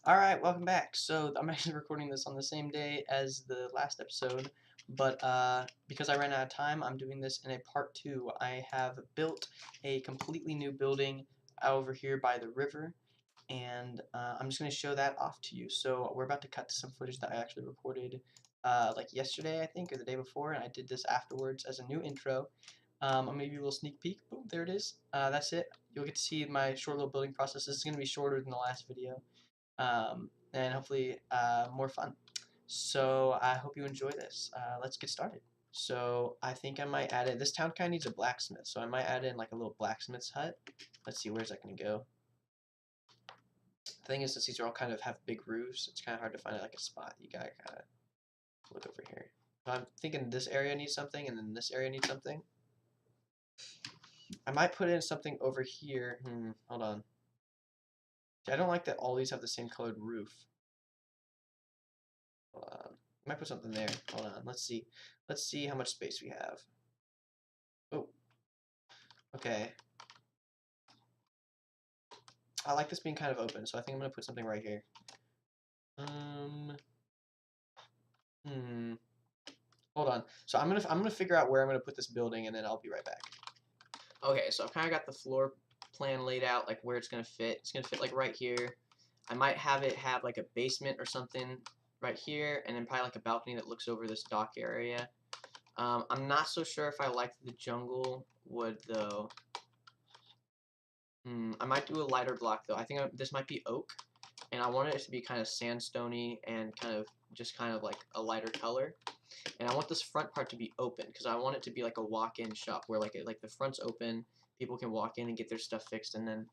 Alright, welcome back. So, I'm actually recording this on the same day as the last episode, but because I ran out of time, I'm doing this in a part 2. I have built a completely new building over here by the river, and I'm just going to show that off to you. So, we're about to cut to some footage that I actually recorded like yesterday, I think, or the day before, and I did this afterwards as a new intro. I'm going to give you a little sneak peek. Boom, there it is. That's it. You'll get to see my short little building process. This is going to be shorter than the last video and hopefully more fun. So I hope you enjoy this. Let's get started. So I think I might add in, this town kind of needs a blacksmith, so I might add in like a little blacksmith's hut. Let's see, where's that going to go? The thing is, since these are all kind of have big roofs, it's kind of hard to find like a spot. You gotta kind of look over here. So I'm thinking this area needs something, and then this area needs something. I might put in something over here. Hold on. I don't like that all these have the same colored roof. Hold on. I might put something there. Hold on. Let's see. Let's see how much space we have. Oh, okay. I like this being kind of open, so I think I'm gonna put something right here. Hmm. Hold on. So I'm gonna figure out where I'm gonna put this building, and then I'll be right back. Okay, so I've kind of got the floor plan laid out, like where it's gonna fit. It's gonna fit like right here. I might have it have like a basement or something right here, and then probably like a balcony that looks over this dock area. I'm not so sure if I like the jungle wood though. I might do a lighter block though. I think this might be oak, and I want it to be kind of sandstony and kind of like a lighter color. And I want this front part to be open because I want it to be like a walk-in shop where like the front's open, people can walk in and get their stuff fixed, and then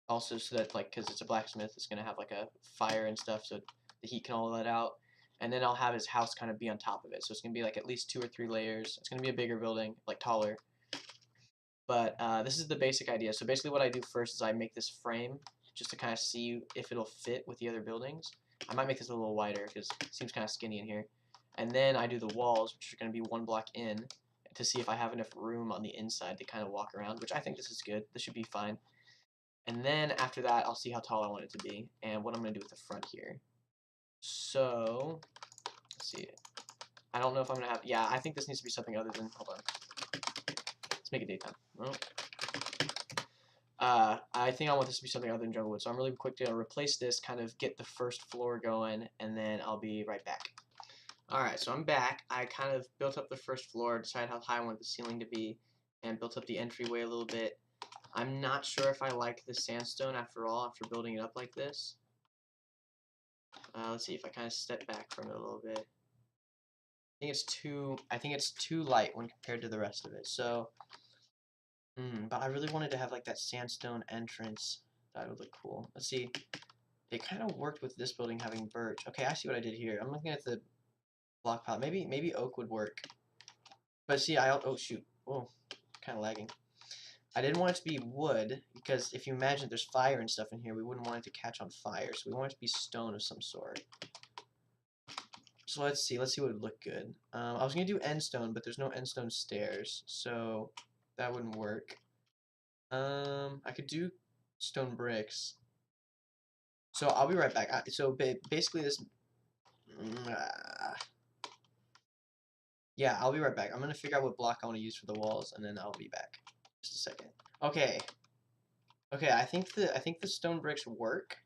also so that like because it's a blacksmith, it's gonna have like a fire and stuff, so the heat can all let out. And then I'll have his house kind of be on top of it, so it's gonna be like at least 2 or 3 layers. It's gonna be a bigger building, like taller. But this is the basic idea. So basically what I do first is I make this frame just to kind of see if it'll fit with the other buildings. I might make this a little wider because it seems kind of skinny in here. And then I do the walls, which are going to be 1 block in, to see if I have enough room on the inside to kind of walk around, which I think this is good. This should be fine. And then after that, I'll see how tall I want it to be and what I'm going to do with the front here. So, let's see. I don't know if I'm going to have, yeah, I think this needs to be something other than, hold on. Let's make it daytime. Well, I think I want this to be something other than jungle wood, so I'm really quick to replace this, kind of get the first floor going, and then I'll be right back. Alright, so I'm back. I kind of built up the first floor, decided how high I want the ceiling to be, and built up the entryway a little bit. I'm not sure if I like the sandstone after all, after building it up like this. Let's see if I kind of step back from it a little bit. I think it's too light when compared to the rest of it. So but I really wanted to have like that sandstone entrance. That would look cool. Let's see. It kind of worked with this building having birch. Okay, I see what I did here. I'm looking at the block pile. Maybe oak would work. But see, oh shoot. Oh, kind of lagging. I didn't want it to be wood because if you imagine there's fire and stuff in here, we wouldn't want it to catch on fire. So we want it to be stone of some sort. So let's see what would look good. I was gonna do end stone, but there's no end stone stairs, so that wouldn't work. I could do stone bricks. So I'll be right back. So basically this, yeah, I'll be right back. I'm gonna figure out what block I want to use for the walls, and then I'll be back. Just a second. Okay. Okay, I think the stone bricks work,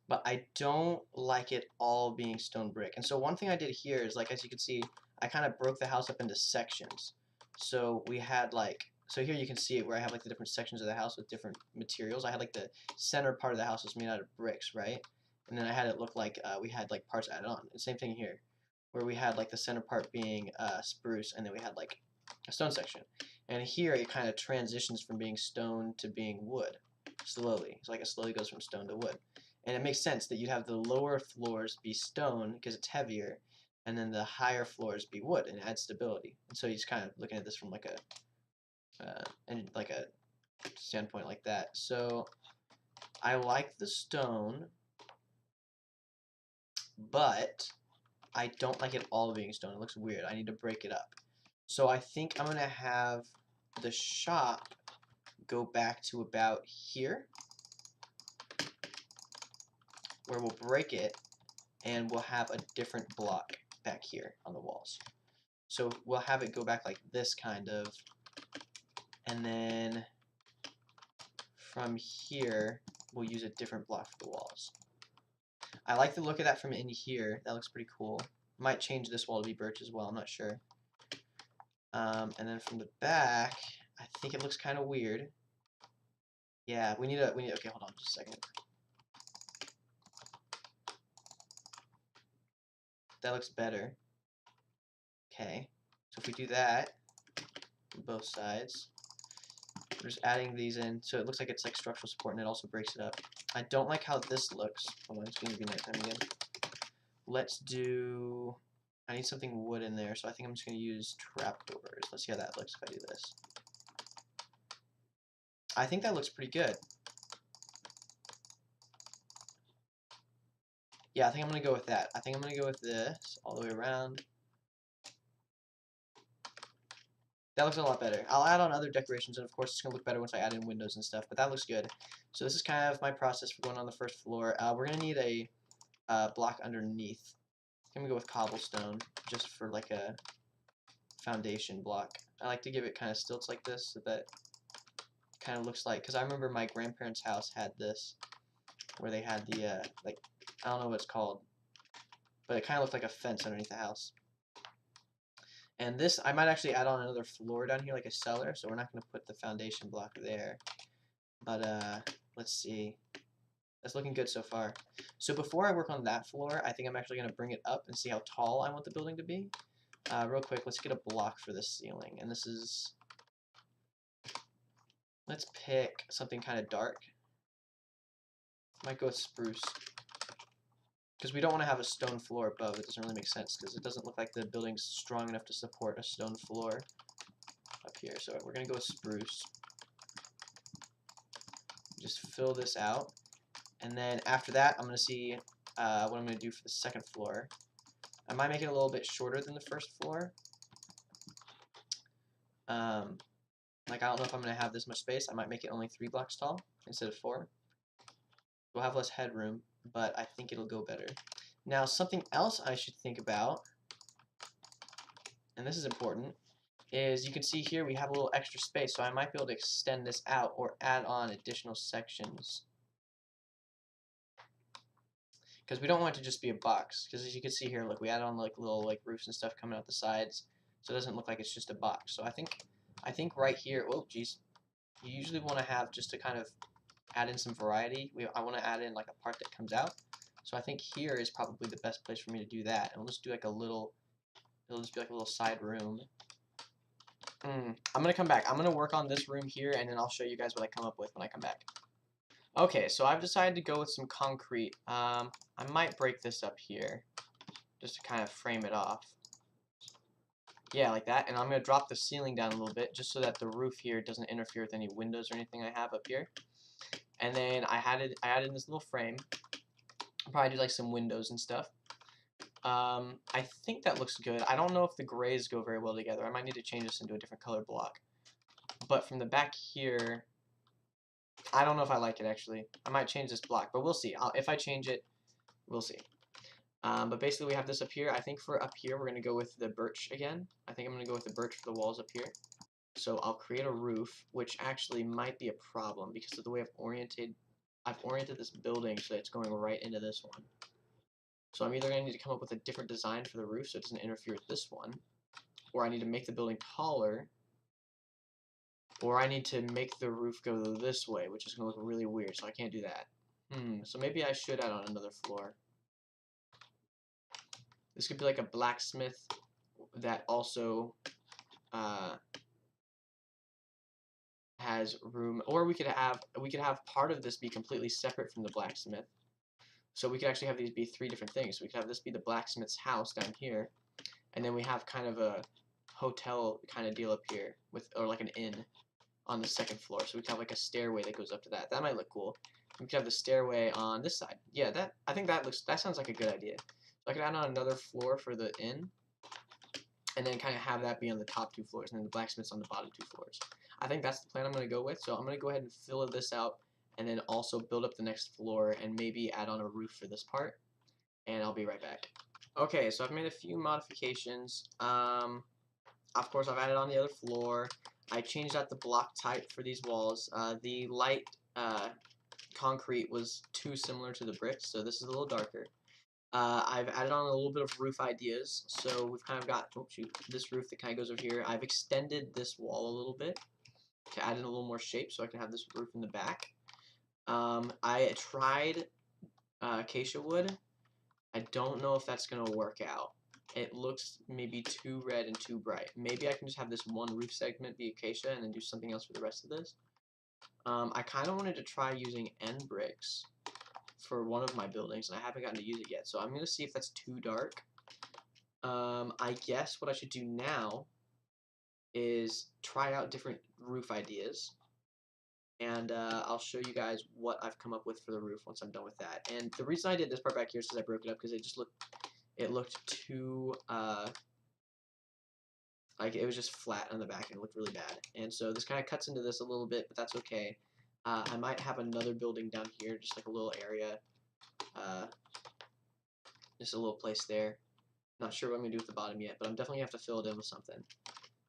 but I don't like it all being stone brick. And so one thing I did here is, like, as you can see, I kind of broke the house up into sections. So we had like, so here you can see it where I have like the different sections of the house with different materials. I had like the center part of the house was made out of bricks, right? And then I had it look like we had like parts added on. And same thing here, where we had like the center part being spruce, and then we had like a stone section. And here it kind of transitions from being stone to being wood slowly. It's like it slowly goes from stone to wood. And it makes sense that you'd have the lower floors be stone because it's heavier, and then the higher floors be wood, and it adds stability. And so you're just kind of looking at this from like a standpoint like that. So I like the stone, but I don't like it all being stone. It looks weird. I need to break it up. So I think I'm gonna have the shop go back to about here. where we'll break it and we'll have a different block back here on the walls. So we'll have it go back like this kind of, and then from here we'll use a different block for the walls. I like the look of that from in here. That looks pretty cool. Might change this wall to be birch as well, I'm not sure. And then from the back, I think it looks kind of weird. Yeah, we need, okay, hold on just a second. That looks better. Okay, so if we do that on both sides, we're just adding these in, so it looks like it's like structural support, and it also breaks it up. I don't like how this looks. Hold on, it's going to be nighttime again. Let's do, I need something wood in there, so I think I'm just going to use trapdoors. Let's see how that looks if I do this. I think that looks pretty good. Yeah, I think I'm going to go with that. I think I'm going to go with this all the way around. That looks a lot better. I'll add on other decorations, and of course it's going to look better once I add in windows and stuff, but that looks good. So this is kind of my process for going on the first floor. We're going to need a block underneath. I'm going to go with cobblestone, just for like a foundation block. I like to give it kind of stilts like this, so that kind of looks like, because I remember my grandparents' house had this, where they had the, like, I don't know what it's called, but it kind of looked like a fence underneath the house. And this, I might actually add on another floor down here, like a cellar, so we're not going to put the foundation block there. But, let's see. That's looking good so far. So before I work on that floor, I think I'm actually going to bring it up and see how tall I want the building to be. Real quick, let's get a block for this ceiling. And this is, let's pick something kind of dark. Might go with spruce. Because we don't want to have a stone floor above. It doesn't really make sense, because it doesn't look like the building's strong enough to support a stone floor up here. So we're going to go with spruce. Just fill this out. And then after that, I'm going to see what I'm going to do for the second floor. I might make it a little bit shorter than the first floor. Like, I don't know if I'm going to have this much space. I might make it only 3 blocks tall instead of 4. We'll have less headroom, but I think it'll go better. Now, something else I should think about, and this is important, is you can see here we have a little extra space, so I might be able to extend this out or add on additional sections. Because we don't want it to just be a box, because as you can see here, look, we add on like little like roofs and stuff coming out the sides, so it doesn't look like it's just a box. So I think right here, oh geez, you usually want to have just to kind of add in some variety. I want to add in like a part that comes out. So I think here is probably the best place for me to do that. And we'll just do like a little, it'll just be like a little side room. I'm going to come back. I'm going to work on this room here, and then I'll show you guys what I come up with when I come back. Okay, so I've decided to go with some concrete. I might break this up here, just to kind of frame it off. Yeah, like that. And I'm going to drop the ceiling down a little bit, just so that the roof here doesn't interfere with any windows or anything I have up here. And then I added in this little frame. I'll probably do like some windows and stuff. I think that looks good. I don't know if the grays go very well together. I might need to change this into a different color block. But from the back here, I don't know if I like it actually. I might change this block, but we'll see. If I change it, we'll see. But basically we have this up here. I think for up here we're going to go with the birch again. I think I'm going to go with the birch for the walls up here. So I'll create a roof, which actually might be a problem because of the way I've oriented this building so that it's going right into this one. So I'm either going to need to come up with a different design for the roof so it doesn't interfere with this one, or I need to make the building taller, or I need to make the roof go this way, which is going to look really weird, so I can't do that. So maybe I should add on another floor. This could be like a blacksmith that also has room, or we could have part of this be completely separate from the blacksmith. So we could actually have these be 3 different things. We could have this be the blacksmith's house down here, and then we have kind of a hotel kind of deal up here with, or like an inn on the second floor. So we could have like a stairway that goes up to that. That might look cool. We could have the stairway on this side. Yeah, I think that sounds like a good idea. So I could add on another floor for the inn, and then kind of have that be on the top 2 floors, and then the blacksmith's on the bottom 2 floors. I think that's the plan I'm going to go with. So I'm going to go ahead and fill this out and then also build up the next floor and maybe add on a roof for this part, and I'll be right back. Okay, so I've made a few modifications. Of course, I've added on the other floor. I changed out the block type for these walls. The light concrete was too similar to the bricks, so this is a little darker. I've added on a little bit of roof ideas, so we've kind of got, oh shoot, this roof that kind of goes over here. I've extended this wall a little bit to add in a little more shape so I can have this roof in the back. I tried acacia wood. I don't know if that's going to work out. It looks maybe too red and too bright. Maybe I can just have this one roof segment be acacia and then do something else for the rest of this. I kind of wanted to try using end bricks for one of my buildings, and I haven't gotten to use it yet, so I'm going to see if that's too dark. I guess what I should do now is try out different roof ideas, and I'll show you guys what I've come up with for the roof once I'm done with that. And the reason I did this part back here is because I broke it up because it looked too like it was just flat on the back and it looked really bad. And so this kind of cuts into this a little bit, but that's okay. I might have another building down here, just like a little area, just a little place there. Not sure what I'm gonna do with the bottom yet, but I'm definitely gonna have to fill it in with something.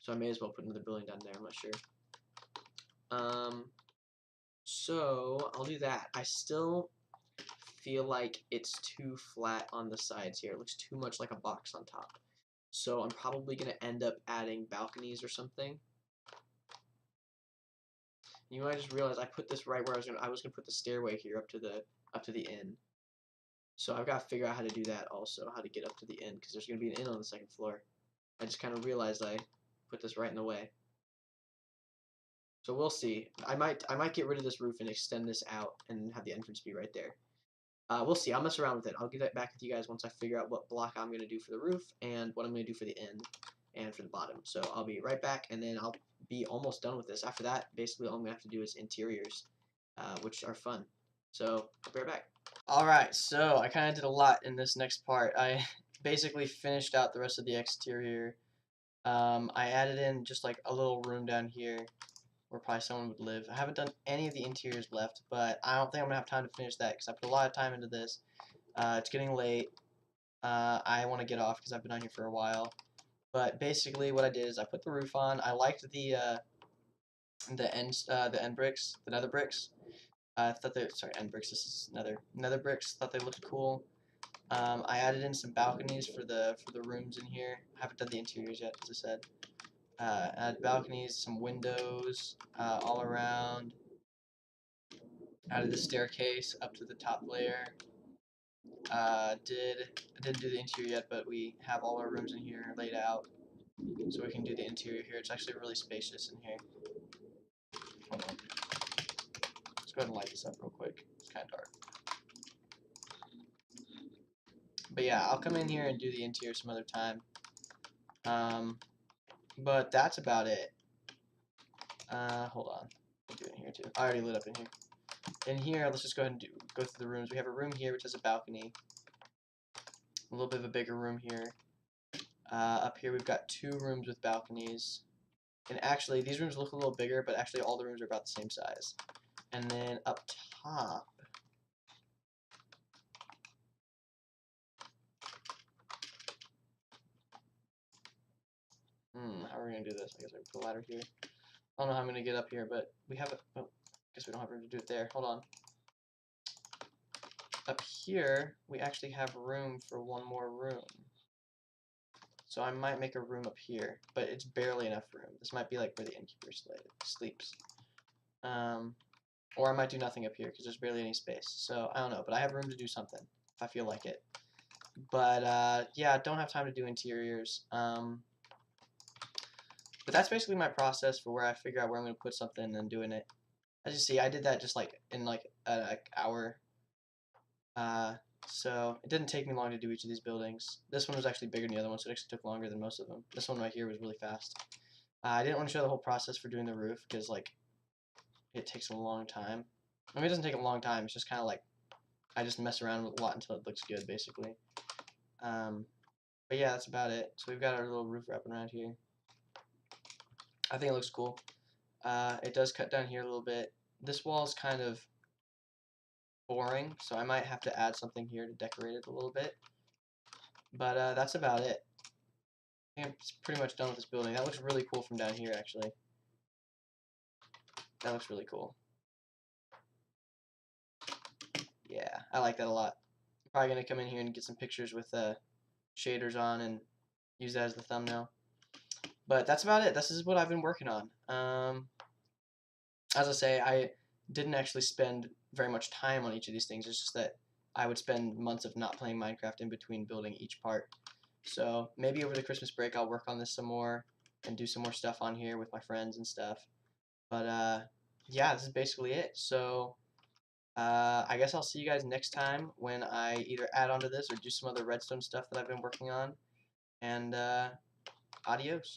So I may as well put another building down there. I'm not sure. So I'll do that. I still feel like it's too flat on the sides here. It looks too much like a box on top. So I'm probably gonna end up adding balconies or something. You might just realize I put this right where I was gonna put the stairway here up to the inn. So I've got to figure out how to do that also, how to get up to the inn, because there's gonna be an inn on the second floor. I just kind of realized I put this right in the way. So we'll see. I might get rid of this roof and extend this out and have the entrance be right there. We'll see. I'll mess around with it. I'll get back with you guys once I figure out what block I'm gonna do for the roof and what I'm gonna do for the inn and for the bottom. So I'll be right back, and then I'll be almost done with this. After that, basically all I'm gonna have to do is interiors, which are fun. So I'll be right back. Alright, so I kind of did a lot in this next part. I basically finished out the rest of the exterior. I added in just like a little room down here where probably someone would live. I haven't done any of the interiors left, but I don't think I'm going to have time to finish that because I put a lot of time into this. It's getting late. I want to get off because I've been on here for a while. But basically what I did is I put the roof on. I liked the end bricks, the nether bricks. I thought they, sorry, end bricks, this is nether bricks. Thought they looked cool. I added in some balconies for the rooms in here. I haven't done the interiors yet, as I said. Add balconies, some windows all around. Added the staircase up to the top layer. I didn't do the interior yet, but we have all our rooms in here laid out, so we can do the interior here. It's actually really spacious in here. Hold on. Let's go ahead and light this up real quick. It's kind of dark. But yeah, I'll come in here and do the interior some other time. But that's about it. Hold on. I'll do it in here too. I already lit up in here. In here, let's just go ahead and go through the rooms. We have a room here which has a balcony. A little bit of a bigger room here. Up here we've got 2 rooms with balconies. And actually, these rooms look a little bigger, but actually all the rooms are about the same size. And then up top, how are we going to do this? I guess I can put a ladder here. I don't know how I'm going to get up here, but we have oh, I guess we don't have room to do it there. Hold on. Up here, we actually have room for one more room. So I might make a room up here, but it's barely enough room. This might be like where the innkeeper sleeps. Or I might do nothing up here because there's barely any space. So I don't know, but I have room to do something if I feel like it. But yeah, don't have time to do interiors. But that's basically my process for where I figure out where I'm going to put something and then doing it. As you see, I did that just like in like an hour. So it didn't take me long to do each of these buildings. This one was actually bigger than the other one, so it actually took longer than most of them. This one right here was really fast. I didn't want to show the whole process for doing the roof because like it takes a long time. I mean, it doesn't take a long time. It's just kind of like I just mess around with a lot until it looks good, basically. But yeah, that's about it. So we've got our little roof wrapping around here. I think it looks cool. It does cut down here a little bit. This wall is kind of boring, so I might have to add something here to decorate it a little bit. But that's about it. I think I'm pretty much done with this building. That looks really cool from down here, actually. That looks really cool. Yeah, I like that a lot. I'm probably going to come in here and get some pictures with shaders on and use that as the thumbnail. But that's about it. This is what I've been working on. As I say, I didn't actually spend very much time on each of these things. It's just that I would spend months of not playing Minecraft in between building each part. So maybe over the Christmas break I'll work on this some more and do some more stuff on here with my friends and stuff. But yeah, this is basically it. So I guess I'll see you guys next time when I either add on to this or do some other redstone stuff that I've been working on. And adios.